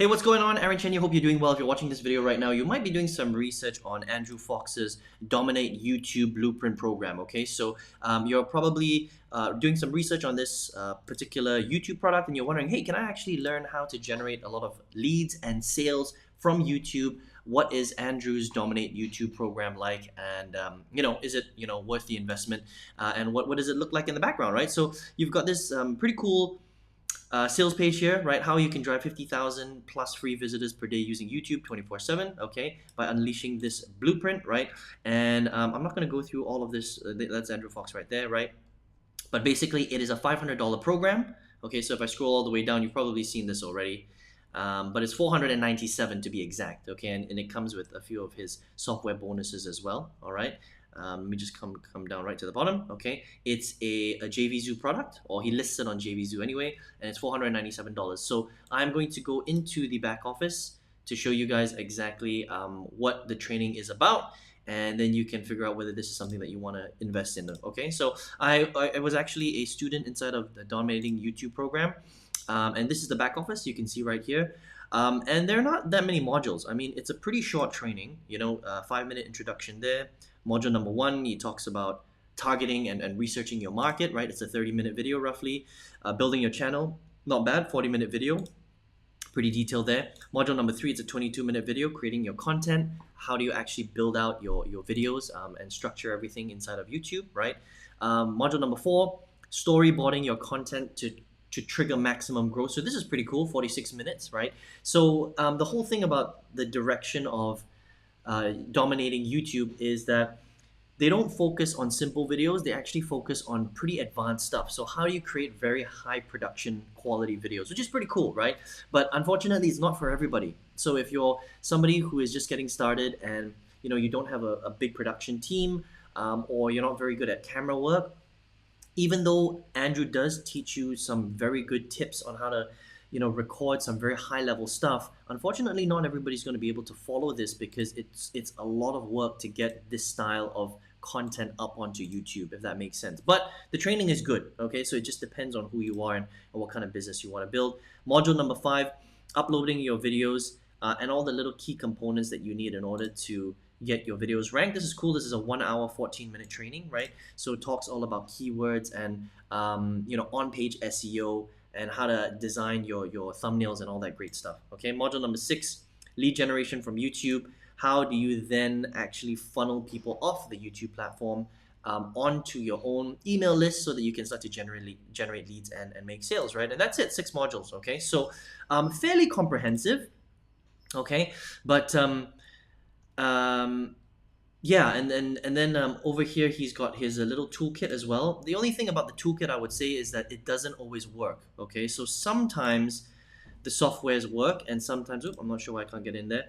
Hey, what's going on? Aaron Chen here. Hope you're doing well. If you're watching this video right now, you might be doing some research on Andrew Fox's Dominate YouTube Blueprint program. Okay, so you're probably doing some research on this particular YouTube product, and you're wondering, hey, can I actually learn how to generate a lot of leads and sales from YouTube? What is Andrew's Dominate YouTube program like, and is it worth the investment? And what does it look like in the background, right? So you've got this pretty cool sales page here, right? How you can drive 50,000 plus free visitors per day using YouTube 24/7, okay, by unleashing this blueprint, right? And I'm not going to go through all of this. That's Andrew Fox right there, right? But basically, it is a $500 program. Okay, so if I scroll all the way down, you've probably seen this already. But it's 497 to be exact, okay, and it comes with a few of his software bonuses as well. All right, let me just come down right to the bottom. Okay, it's a JVZoo product, or he lists it on JVZoo anyway, and it's $497. So I'm going to go into the back office to show you guys exactly what the training is about, and then you can figure out whether this is something that you want to invest in. Okay, so I was actually a student inside of the Dominating YouTube program. And this is the back office, you can see right here. And there are not that many modules. I mean, it's a pretty short training, 5-minute introduction there. Module number 1, he talks about targeting and researching your market, right? It's a 30-minute video roughly. Building your channel, not bad, 40-minute video. Pretty detailed there. Module number 3, it's a 22-minute video, creating your content. How do you actually build out your videos and structure everything inside of YouTube, right? Module number 4, storyboarding your content to trigger maximum growth. So this is pretty cool, 46 minutes, right? So the whole thing about the direction of dominating YouTube is that they don't focus on simple videos, they actually focus on pretty advanced stuff. So how do you create very high production quality videos, which is pretty cool, right? But unfortunately, it's not for everybody. So if you're somebody who is just getting started and you don't have a big production team, or you're not very good at camera work, even though Andrew does teach you some very good tips on how to record some very high level stuff, unfortunately not everybody's going to be able to follow this, because it's a lot of work to get this style of content up onto YouTube, if that makes sense. But the training is good, okay? So it just depends on who you are and what kind of business you want to build. Module number 5, uploading your videos and all the little key components that you need in order to get your videos ranked. This is cool. This is a 1 hour, 14-minute training, right? So it talks all about keywords and on-page SEO and how to design your thumbnails and all that great stuff. Okay, module number 6, lead generation from YouTube. How do you then actually funnel people off the YouTube platform onto your own email list so that you can start to generate leads and make sales, right? And that's it, 6 modules. Okay, so fairly comprehensive. Okay, but yeah, and then over here he's got his little toolkit as well. The only thing about the toolkit I would say is that it doesn't always work. Okay, so sometimes the softwares work, and sometimes I'm not sure why I can't get in there.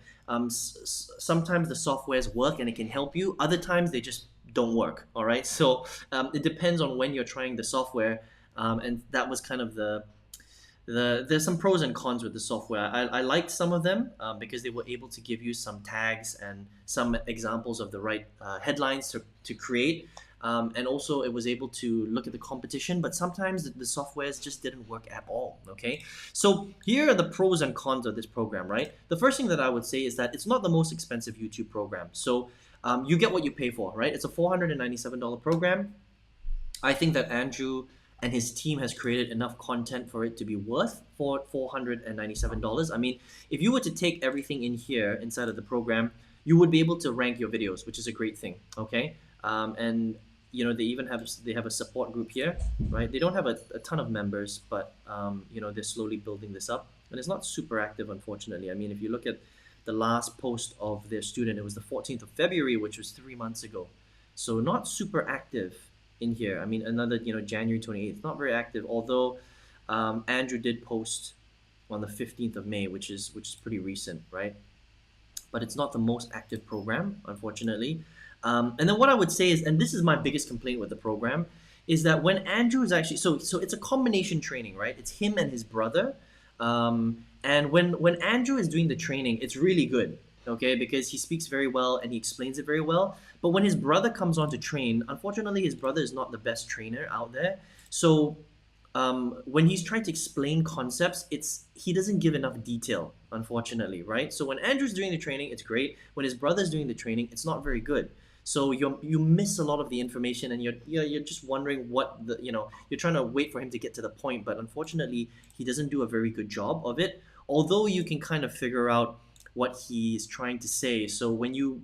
Sometimes the softwares work and it can help you. Other times they just don't work. All right, so it depends on when you're trying the software, and that was kind of there's some pros and cons with the software. I liked some of them because they were able to give you some tags and some examples of the right headlines to create. And also it was able to look at the competition, but sometimes the softwares just didn't work at all, okay? So here are the pros and cons of this program, right? The first thing that I would say is that it's not the most expensive YouTube program. So you get what you pay for, right? It's a $497 program. I think that Andrew and his team has created enough content for it to be worth $497. I mean, if you were to take everything in here inside of the program, you would be able to rank your videos, which is a great thing, okay? And they even have a support group here, right? They don't have a ton of members, but they're slowly building this up, and it's not super active, unfortunately. I mean, if you look at the last post of their student, it was the 14th of February, which was 3 months ago. So not super active in here. I mean, another January 28th, not very active, although Andrew did post on the 15th of May, which is pretty recent, right? But it's not the most active program, unfortunately. And then what I would say is, and this is my biggest complaint with the program, is that when Andrew is actually, so it's a combination training, right? It's him and his brother. And when Andrew is doing the training, it's really good, okay? Because he speaks very well and he explains it very well. But when his brother comes on to train, unfortunately, his brother is not the best trainer out there. So when he's trying to explain concepts, he doesn't give enough detail, unfortunately, right? So when Andrew's doing the training, it's great. When his brother's doing the training, it's not very good. So you miss a lot of the information, and you're just wondering what the you're trying to wait for him to get to the point, but unfortunately, he doesn't do a very good job of it. Although you can kind of figure out what he's trying to say. So when you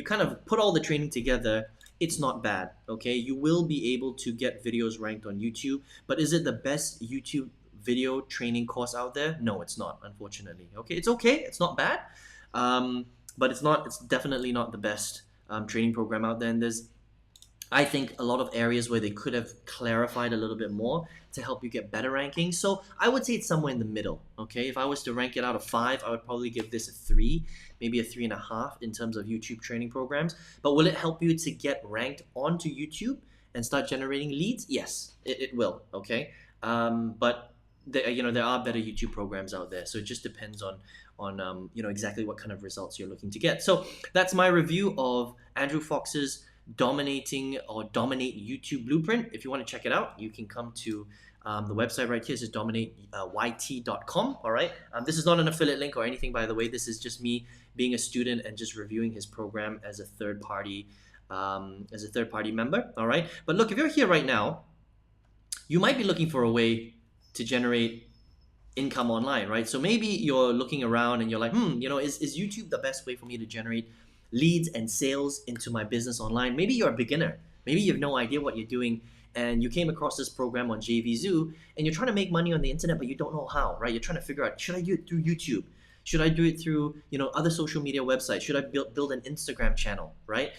kind of put all the training together, it's not bad. Okay, you will be able to get videos ranked on YouTube, but is it the best YouTube video training course out there? No, it's not, unfortunately. Okay, it's okay, it's not bad, but it's definitely not the best training program out there. And there's, I think, a lot of areas where they could have clarified a little bit more to help you get better rankings. So I would say it's somewhere in the middle. Okay, if I was to rank it out of 5, I would probably give this a 3, maybe a 3.5 in terms of YouTube training programs. But will it help you to get ranked onto YouTube and start generating leads? Yes, it will. Okay, but there are better YouTube programs out there. So it just depends on exactly what kind of results you're looking to get. So that's my review of Andrew Fox's Dominate YouTube Blueprint. If you want to check it out, you can come to the website right here. This is dominateyt.com. All right. This is not an affiliate link or anything, by the way. This is just me being a student and just reviewing his program as a third party member. All right. But look, if you're here right now, you might be looking for a way to generate income online, right? So maybe you're looking around and you're like, is YouTube the best way for me to generate leads and sales into my business online? Maybe you're a beginner. Maybe you have no idea what you're doing, and you came across this program on JVZoo, and you're trying to make money on the internet, but you don't know how, right? You're trying to figure out, should I do it through YouTube? Should I do it through other social media websites? Should I build an Instagram channel, right?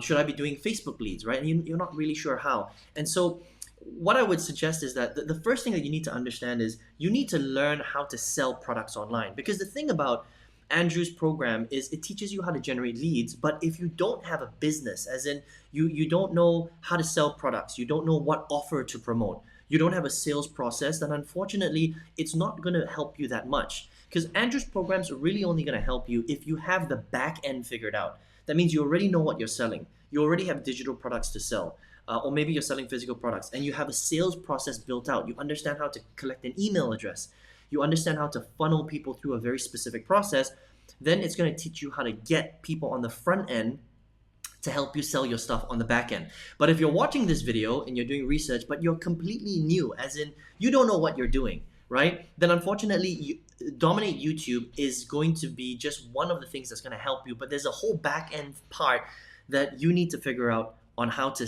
Should I be doing Facebook leads, right? And you're not really sure how. And so what I would suggest is that the first thing that you need to understand is you need to learn how to sell products online. Because the thing about Andrew's program is it teaches you how to generate leads, but if you don't have a business, as in you don't know how to sell products, you don't know what offer to promote, you don't have a sales process, then unfortunately it's not going to help you that much. Because Andrew's programs are really only going to help you if you have the back end figured out. That means you already know what you're selling, you already have digital products to sell, or maybe you're selling physical products and you have a sales process built out. You understand how to collect an email address, you understand how to funnel people through a very specific process. Then it's going to teach you how to get people on the front end to help you sell your stuff on the back end. But if you're watching this video and you're doing research, but you're completely new, as in you don't know what you're doing, right? Then unfortunately, Dominate YouTube is going to be just one of the things that's going to help you. But there's a whole back end part that you need to figure out on how to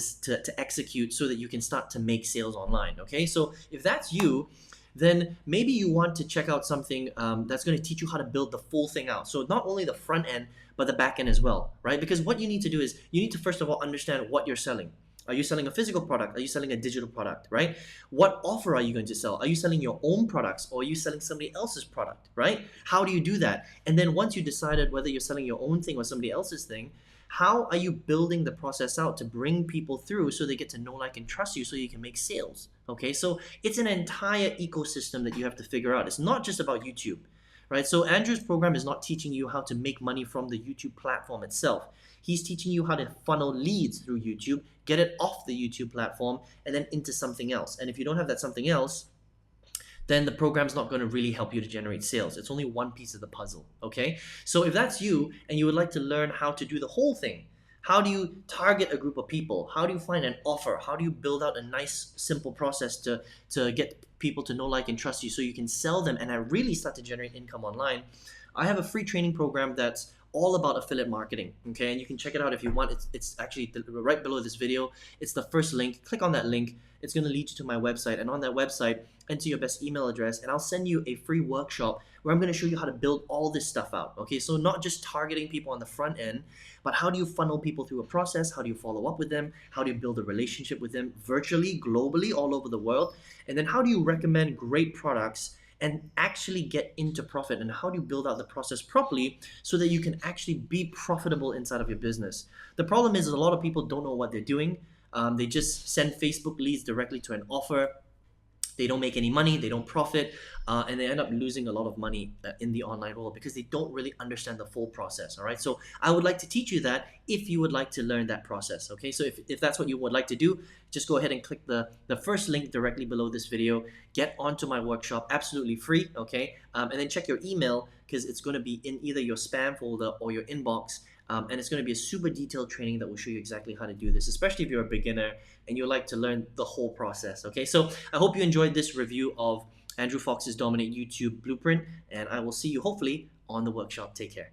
execute so that you can start to make sales online. Okay, so if that's you, then maybe you want to check out something that's going to teach you how to build the full thing out. So not only the front end, but the back end as well, right? Because what you need to do is you need to first of all understand what you're selling. Are you selling a physical product? Are you selling a digital product, right? What offer are you going to sell? Are you selling your own products or are you selling somebody else's product, right? How do you do that? And then once you decided whether you're selling your own thing or somebody else's thing, how are you building the process out to bring people through so they get to know, like, and trust you so you can make sales? Okay, so it's an entire ecosystem that you have to figure out. It's not just about YouTube, right? So Andrew's program is not teaching you how to make money from the YouTube platform itself. He's teaching you how to funnel leads through YouTube, get it off the YouTube platform, and then into something else. And if you don't have that something else, then the program's not going to really help you to generate sales. It's only one piece of the puzzle, okay? So if that's you and you would like to learn how to do the whole thing, how do you target a group of people? How do you find an offer? How do you build out a nice, simple process to get people to know, like, and trust you so you can sell them and really start to generate income online? I have a free training program that's all about affiliate marketing, okay? And you can check it out if you want. It's actually right below this video. It's the first link. Click on that link. It's going to lead you to my website. And on that website, enter your best email address, and I'll send you a free workshop where I'm going to show you how to build all this stuff out, okay? So not just targeting people on the front end, but how do you funnel people through a process? How do you follow up with them? How do you build a relationship with them virtually, globally, all over the world? And then how do you recommend great products and actually get into profit? And how do you build out the process properly so that you can actually be profitable inside of your business? The problem is a lot of people don't know what they're doing. They just send Facebook leads directly to an offer. They don't make any money, they don't profit, and they end up losing a lot of money in the online world because they don't really understand the full process. All right, so I would like to teach you that if you would like to learn that process. Okay, so if that's what you would like to do, just go ahead and click the first link directly below this video. Get onto my workshop absolutely free. Okay, and then check your email because it's going to be in either your spam folder or your inbox. And it's going to be a super detailed training that will show you exactly how to do this, especially if you're a beginner and you like to learn the whole process. Okay, so I hope you enjoyed this review of Andrew Fox's Dominate YouTube Blueprint, and I will see you hopefully on the workshop. Take care.